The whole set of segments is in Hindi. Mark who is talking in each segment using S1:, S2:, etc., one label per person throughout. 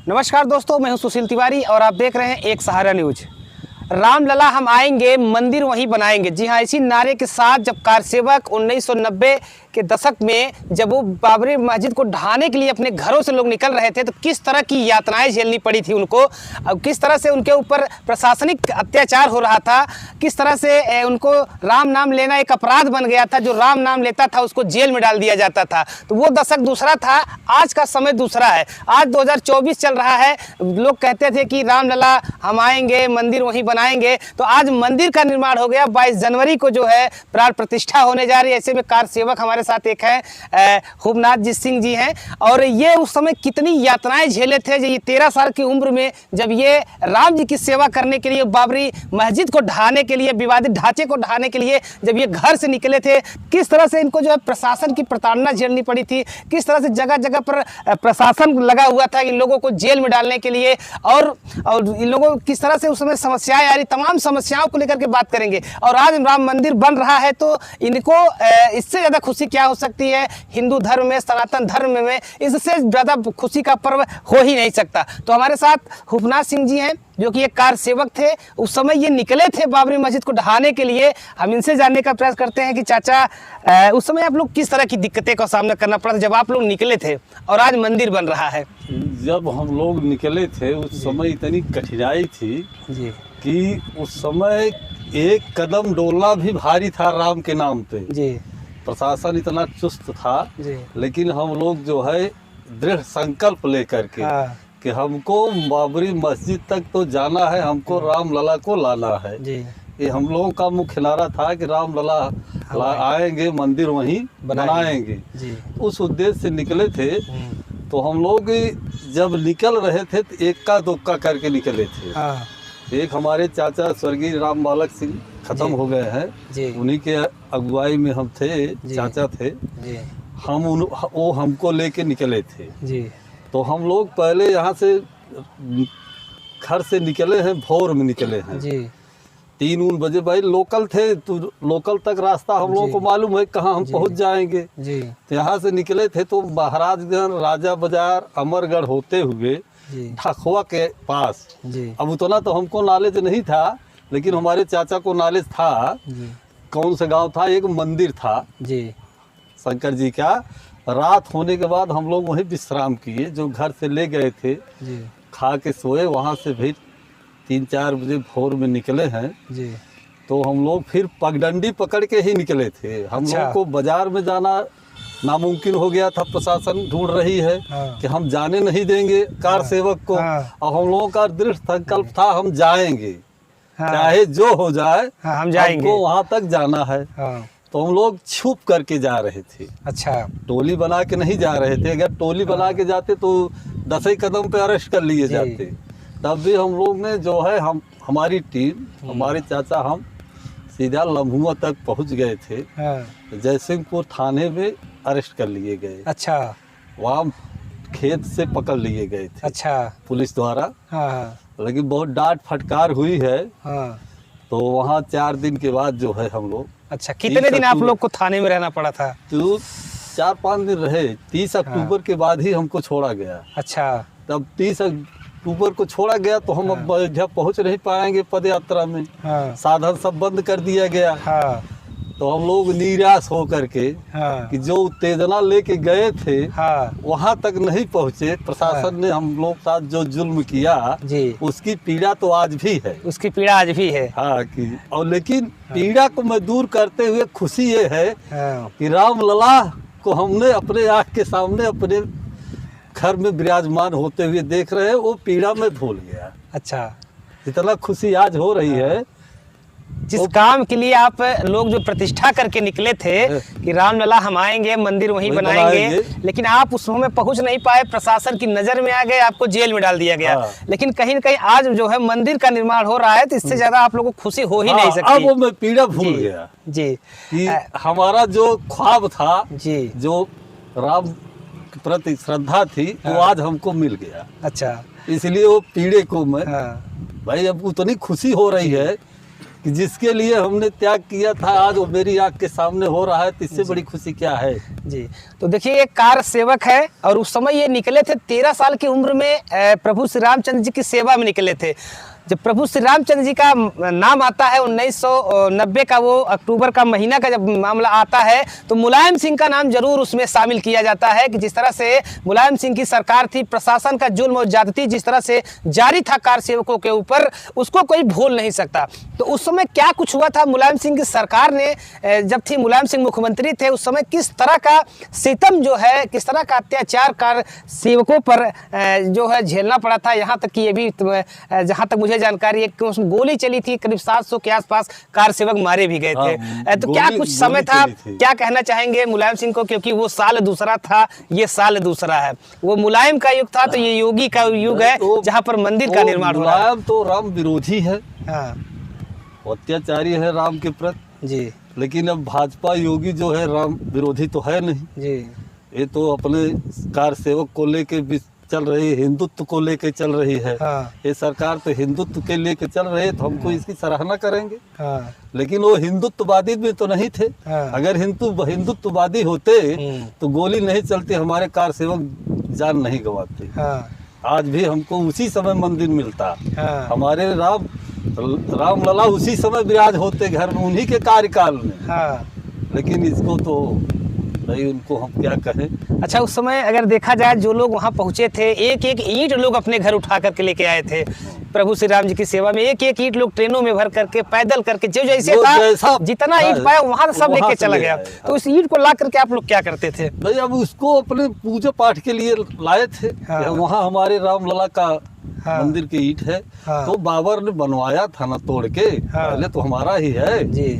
S1: नमस्कार दोस्तों, मैं हूं सुशील तिवारी और आप देख रहे हैं एक सहारा न्यूज। रामलला हम आएंगे, मंदिर वहीं बनाएंगे। जी हां, इसी नारे के साथ जब कारसेवक 1990 के दशक में जब वो बाबरी मस्जिद को ढहाने के लिए अपने घरों से लोग निकल रहे थे तो किस तरह की यातनाएं झेलनी पड़ी थी उनको, अब किस तरह से उनके ऊपर प्रशासनिक अत्याचार हो रहा था, किस तरह से उनको राम नाम लेना एक अपराध बन गया था। जो राम नाम लेता था उसको जेल में डाल दिया जाता था। तो वो दशक दूसरा था, आज का समय दूसरा है। आज 2024 चल रहा है। लोग कहते थे कि रामलला हम आएंगे, मंदिर वहीं बनाएंगे। तो आज मंदिर का निर्माण हो गया। 22 जनवरी को जो है प्राण प्रतिष्ठा होने जा रही है। ऐसे में कार सेवक हमारे साथ एक है हुबनाथ जी सिंह जी हैं, और ये उस समय कितनी यातनाएं झेले थे। ये 13 साल की उम्र में जब ये राम जी की सेवा करने के लिए, बाबरी मस्जिद को ढहाने के लिए, विवादित ढांचे को ढहाने के लिए जब ये घर से निकले थे, किस तरह से इनको जो है प्रशासन की प्रताड़ना झेलनी पड़ी थी, किस तरह से जगह जगह पर प्रशासन लगा हुआ था इन लोगों को जेल में डालने के लिए, और इन लोगों को किस तरह से उस समय समस्याएं आ रही, तमाम समस्याओं को लेकर के बात करेंगे। और आज राम मंदिर बन रहा है तो इनको इससे ज़्यादा खुशी क्या हो सकती है। हिंदू धर्म में, सनातन धर्म में इससे ज़्यादा खुशी का पर्व हो ही नहीं सकता। तो हमारे साथ हुबनाथ सिंह जी हैं जो कि एक कार सेवक थे। उस समय ये निकले थे बाबरी मस्जिद को ढहाने के लिए। हम इनसे जानने का प्रयास करते हैं कि चाचा, उस समय आप लोग किस तरह की दिक्कतें का सामना करना पड़ा जब आप लोग निकले थे और आज मंदिर बन रहा है।
S2: जब हम लोग निकले थे उस समय इतनी कठिनाई थी
S1: जी
S2: कि उस समय एक कदम डोलना भी भारी था राम के नाम पे।
S1: जी
S2: प्रशासन इतना चुस्त था,
S1: जी
S2: लेकिन हम लोग जो है दृढ़ संकल्प लेकर के कि हमको बाबरी मस्जिद तक तो जाना है, हमको रामलला को लाना है।
S1: जी
S2: ये हम लोगों का मुख्य नारा था कि रामलला आएंगे, मंदिर वहीं बनाएंगे।
S1: जी
S2: उस उद्देश्य से निकले थे। तो हम लोग जब निकल रहे थे तो एक्का दुक्का करके निकले थे। एक हमारे चाचा स्वर्गीय राम बालक सिंह खत्म हो गए हैं, उन्हीं के अगुवाई में हम थे, चाचा थे। वो हमको लेके निकले थे। तो हम लोग पहले यहाँ से घर से निकले हैं, भोर में निकले हैं। 3 बजे भाई लोकल थे, तो लोकल तक रास्ता हम लोगों को मालूम है कहाँ हम पहुँच जाएंगे। तो यहाँ से निकले थे तो महाराजगंज, राजा बाजार, अमरगढ़ होते हुए ढाकुआ के पास। अब उतना तो हमको नॉलेज नहीं था, लेकिन हमारे चाचा को नॉलेज था। कौन सा गांव था, एक मंदिर था शंकर जी का। रात होने के बाद हम लोग वहीं विश्राम किए, जो घर से ले गए थे। खा के सोए, वहाँ से भी 3-4 बजे भोर में निकले हैं। तो हम लोग फिर पगडंडी पकड़ के ही निकले थे। हम लोग को बाजार में जाना नामुमकिन हो गया था। प्रशासन ढूंढ रही है कि हम जाने नहीं देंगे कार सेवक को। और हम लोगों का दृढ़ संकल्प था हम जाएंगे, चाहे जो हो जाए, हम जाएंगे, हमको वहाँ तक जाना है। तो हम लोग छुप करके जा रहे थे। अच्छा, टोली बना के नहीं जा रहे थे। अगर टोली बना के जाते तो 10 कदम पे अरेस्ट कर लिए जाते। तब भी हम लोग ने जो है, हमारी टीम, हमारे चाचा, हम सीधा लम्हुआ तक पहुंच गए थे। जयसिंहपुर थाने में अरेस्ट कर लिए गए। अच्छा, वहाँ खेत से पकड़ लिए गए थे। अच्छा, पुलिस द्वारा। लेकिन बहुत डांट फटकार हुई है। तो वहाँ 4 दिन के बाद जो है हम लोग। अच्छा, कितने दिन आप लोग को थाने में रहना पड़ा था? तो 4-5 दिन रहे। 30 अक्टूबर के बाद ही हमको छोड़ा गया। अच्छा, तब 30 अक्टूबर को छोड़ा गया तो हम अब अयोध्या पहुँच नहीं पाएंगे पद यात्रा में। साधन सब बंद कर दिया गया। तो हम लोग निराश हो करके कि जो उत्तेजना लेके गए थे वहाँ तक नहीं पहुँचे। प्रशासन ने हम लोग साथ जो जुल्म किया, उसकी पीड़ा तो आज भी है। उसकी पीड़ा आज भी है। हाँ, और लेकिन पीड़ा को मैं दूर करते हुए खुशी ये है कि रामलला को हमने अपने आँख के सामने अपने घर में विराजमान होते हुए देख रहे हैं। वो पीड़ा में भूल गया। अच्छा, इतना खुशी आज हो रही है। जिस काम के लिए आप लोग जो प्रतिष्ठा करके निकले थे कि रामलला हम आएंगे, मंदिर वहीं बनाएंगे, लेकिन आप उस समय पहुंच नहीं पाए, प्रशासन की नजर में आ गए, आपको जेल में डाल दिया गया। लेकिन कहीं न कहीं आज जो है मंदिर का निर्माण हो रहा है, तो इससे ज्यादा आप लोगों को खुशी हो ही नहीं सकती। अब वो मैं पीड़ा भूल गया जी कि हमारा जो ख्वाब था, जो राम के प्रति श्रद्धा थी, वो आज हमको मिल गया। अच्छा, इसलिए वो पीड़े को मैं भाई अब उतनी खुशी हो रही है कि जिसके लिए हमने त्याग किया था आज वो मेरी आँख के सामने हो रहा है। तो इससे बड़ी खुशी क्या है। जी,
S1: तो देखिए एक कार सेवक है और उस समय ये निकले थे 13 साल की उम्र में प्रभु श्री रामचंद्र जी की सेवा में निकले थे। जब प्रभु श्री रामचंद्र जी का नाम आता है 1990 का वो अक्टूबर का महीना का जब मामला आता है तो मुलायम सिंह का नाम जरूर उसमें शामिल किया जाता है कि जिस तरह से मुलायम सिंह की सरकार थी, प्रशासन का जुल्म और ज्यादती जिस तरह से जारी था कार सेवकों के ऊपर, उसको कोई भूल नहीं सकता। तो उस समय क्या कुछ हुआ था, मुलायम सिंह की सरकार ने जब थी, मुलायम सिंह मुख्यमंत्री थे, उस समय किस तरह का सितम जो है, किस तरह का अत्याचार कार सेवकों पर जो है झेलना पड़ा था। यहाँ तक कि ये भी जहाँ तक मुझे जानकारी है कि उसमें गोली चली थी, करीब 700 के आसपास कार सेवक मारे भी गए थे। तो क्या कुछ समय था, क्या कहना चाहेंगे मुलायम सिंह को, क्योंकि वो साल दूसरा था, ये साल दूसरा है। वो मुलायम का युग था तो ये योगी का युग है जहाँ पर मंदिर का निर्माण हो रहा है।
S2: मुलायम तो राम विरोधी है,
S1: हाँ,
S2: अत्याचारी है राम के प्रति
S1: जी,
S2: लेकिन अब भाजपा योगी जो है राम विरोधी तो है नहीं
S1: जी,
S2: ये तो अपने कार सेवक को लेके भी चल रही है, हिंदुत्व को लेके चल रही है।
S1: हाँ,
S2: ये सरकार तो हिंदुत्व के लेके चल रही है तो हमको इसकी सराहना करेंगे।
S1: हाँ,
S2: लेकिन वो हिंदुत्ववादी भी तो नहीं थे।
S1: हाँ,
S2: अगर हिंदुत्ववादी होते तो गोली नहीं चलती, हमारे कार सेवक जान नहीं गंवाते।
S1: हाँ,
S2: आज भी हमको उसी समय मंदिर मिलता,
S1: हाँ,
S2: हमारे रामलला उसी समय विराज होते घर में, उन्हीं के कार्यकाल में।
S1: हाँ।
S2: लेकिन इसको तो भाई उनको हम क्या कहें।
S1: अच्छा, उस समय अगर देखा जाए जो लोग वहाँ पहुँचे थे, एक एक ईंट लोग अपने घर उठा करके लेके आए थे प्रभु श्री राम जी की सेवा में। एक एक ईंट लोग ट्रेनों में भर करके, पैदल करके, जो जैसे था, जितना ईंट पाया वहाँ सब लेके चला गया। तो उस ईंट को ला करके आप लोग क्या करते थे?
S2: भाई अब उसको अपने पूजा पाठ के लिए लाए थे।
S1: हाँ।
S2: वहाँ हमारे रामलला का
S1: हाँ।
S2: मंदिर की ईंट है।
S1: हाँ।
S2: तो बाबर ने बनवाया था ना तोड़ के।
S1: हाँ।
S2: पहले तो हमारा ही है
S1: जी,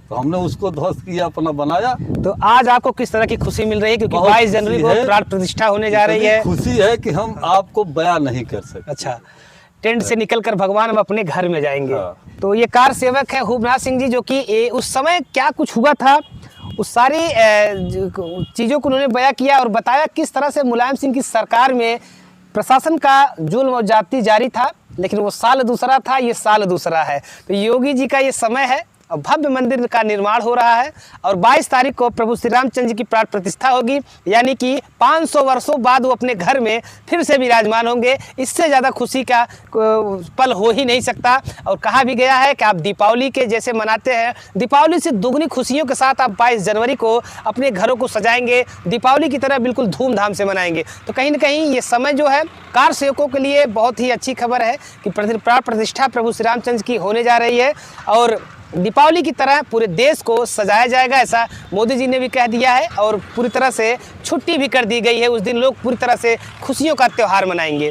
S2: तो हमने उसको ध्वस्त किया, अपना बनाया।
S1: तो आज आपको किस तरह की खुशी मिल रही है, क्योंकि 22 जनवरी को प्राण प्रतिष्ठा होने जा रही है?
S2: खुशी है कि हम आपको बयान नहीं कर सकते।
S1: अच्छा, टेंट से निकलकर भगवान हम अपने घर में जाएंगे।
S2: हाँ।
S1: तो ये कार सेवक है हुबनाथ सिंह जी, जो कि उस समय क्या कुछ हुआ था उस सारी चीज़ों को उन्होंने बयां किया और बताया किस तरह से मुलायम सिंह की सरकार में प्रशासन का जुल्म और ज्यादती जारी था, लेकिन वो साल दूसरा था, ये साल दूसरा है। तो योगी जी का ये समय है और भव्य मंदिर का निर्माण हो रहा है और 22 तारीख को प्रभु श्री रामचंद्र जी की प्राण प्रतिष्ठा होगी, यानी कि 500 वर्षों बाद वो अपने घर में फिर से विराजमान होंगे। इससे ज़्यादा खुशी का पल हो ही नहीं सकता। और कहा भी गया है कि आप दीपावली के जैसे मनाते हैं, दीपावली से दुगनी खुशियों के साथ आप 22 जनवरी को अपने घरों को सजाएंगे, दीपावली की तरह बिल्कुल धूमधाम से मनाएंगे। तो कहीं ना कहीं ये समय जो है कार सेवकों के लिए बहुत ही अच्छी खबर है कि प्राण प्रतिष्ठा प्रभु श्री रामचंद्र की होने जा रही है और दीपावली की तरह पूरे देश को सजाया जाएगा, ऐसा मोदी जी ने भी कह दिया है। और पूरी तरह से छुट्टी भी कर दी गई है, उस दिन लोग पूरी तरह से खुशियों का त्यौहार मनाएंगे।